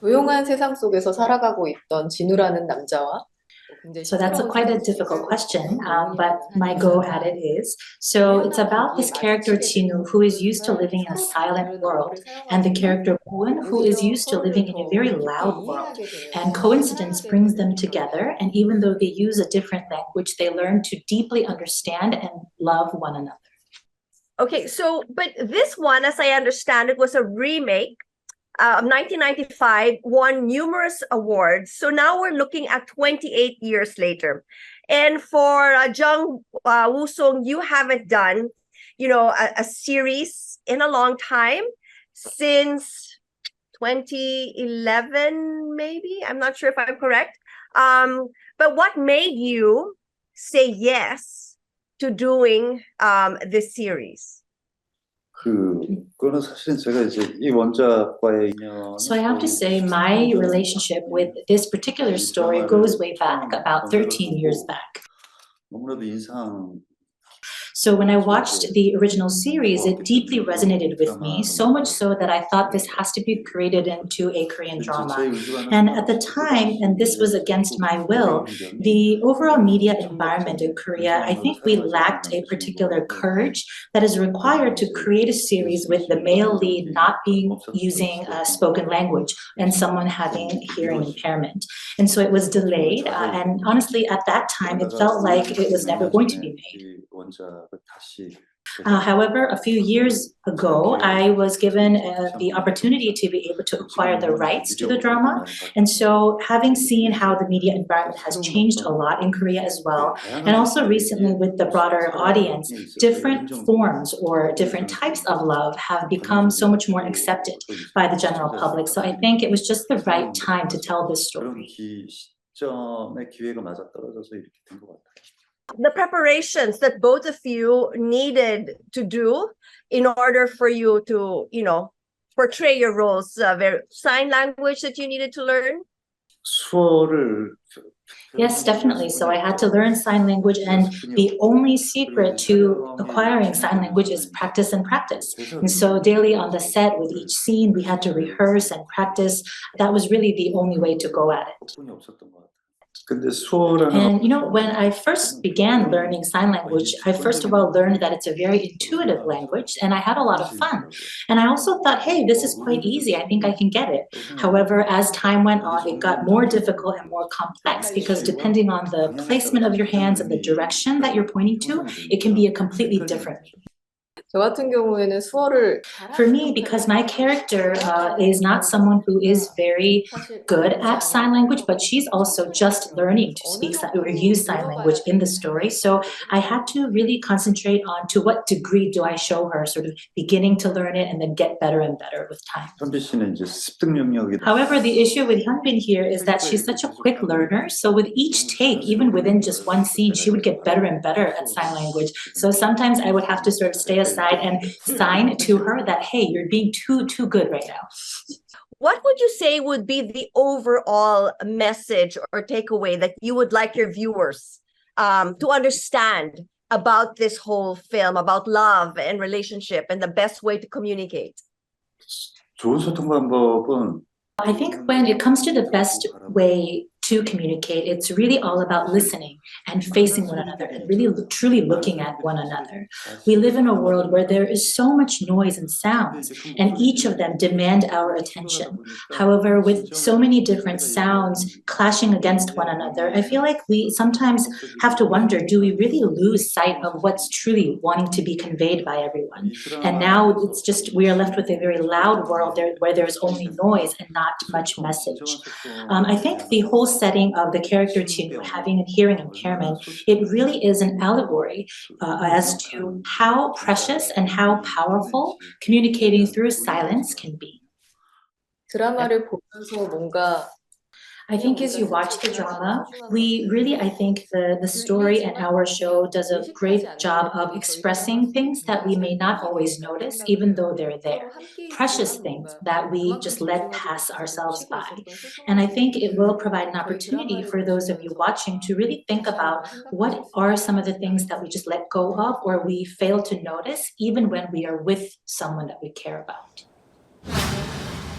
조용한 세상 속에서 살아가고 있던 진우라는 남자와 굉장히 So that's 시끄러운 quite a 세상 difficult 속에서 question, but 영혼이라는 my 사람이 go at it is, so it's about this character 마주치게 Chinu 되고 who is 그 두 used to 사람이 living in a 서로 silent 다른 world, 언어를 and the 사용하지만 character Kwon who is 오히려 used to 서로를 living in a 더 very 깊게 loud world. 이해하게 되는 And 서로 coincidence 사랑하게 brings 되는 them 그런 together, and even though they use a different language, they learn to deeply understand and love one another. Okay, so, but this one, as I understand it, was a remake of 1995, won numerous awards. So now we're looking at 28 years later. And for Jung Woo-sung, you haven't done, a series in a long time, since 2011, maybe. I'm not sure if I'm correct. But what made you say yes to doing this series? 그거는 사실은 제가 이제 이 원작과의 인연. So I have to say my relationship with this particular story goes way back, about 13 years back. 너무나도 인상. So when I watched the original series, it deeply resonated with me, so much so that I thought this has to be created into a Korean drama. And at the time, and this was against my will, the overall media environment in Korea, I think we lacked a particular courage that is required to create a series with the male lead not being using spoken language and someone having hearing impairment. And so it was delayed. And honestly, at that time, it felt like it was never going to be made. However, a few years ago, I was given the opportunity to be able to acquire the rights to the drama. And so having seen how the media environment has changed a lot in Korea as well, and also recently with the broader audience, different forms or different types of love have become so much more accepted by the general public. So I think it was just the right time to tell this story. The preparations that both of you needed to do in order for you to, portray your roles, sign language that you needed to learn? Yes, definitely. So I had to learn sign language, and the only secret to acquiring sign language is practice and practice. And so daily on the set with each scene, we had to rehearse and practice. That was really the only way to go at it. And when I first began learning sign language, I first of all learned that it's a very intuitive language, and I had a lot of fun. And I also thought, hey, this is quite easy. I think I can get it. However, as time went on, it got more difficult and more complex because depending on the placement of your hands and the direction that you're pointing to, it can be a completely different meaning. 저 같은 경우에는 수어를 For me, because my character is not someone who is very good at sign language, but she's also just learning to speak or use sign language in the story. So I had to really concentrate on to what degree do I show her, sort of beginning to learn it and then get better and better with time. However, the issue with Hyun-been here is that she's such a quick learner. So with each take, even within just one scene, she would get better and better at sign language. So sometimes I would have to sort of stay aside and sign to her that, hey, you're being too good right now. What would you say would be the overall message or takeaway that you would like your viewers to understand about this whole film, about love and relationship and the best way to communicate? I think when it comes to the best way to communicate, it's really all about listening and facing one another and really truly looking at one another. We live in a world where there is so much noise and sounds, and each of them demand our attention. However, with so many different sounds clashing against one another, I feel like we sometimes have to wonder, do we really lose sight of what's truly wanting to be conveyed by everyone? And now it's just, we are left with a very loud world where there's only noise and not much message. I think the whole setting of the character Chinu having a hearing impairment, it really is an allegory as to how precious and how powerful communicating through silence can be. 드라마를 보면서 뭔가 I think as you watch the drama, I think the story and our show does a great job of expressing things that we may not always notice, even though they're there. Precious things that we just let pass ourselves by. And I think it will provide an opportunity for those of you watching to really think about what are some of the things that we just let go of or we fail to notice, even when we are with someone that we care about.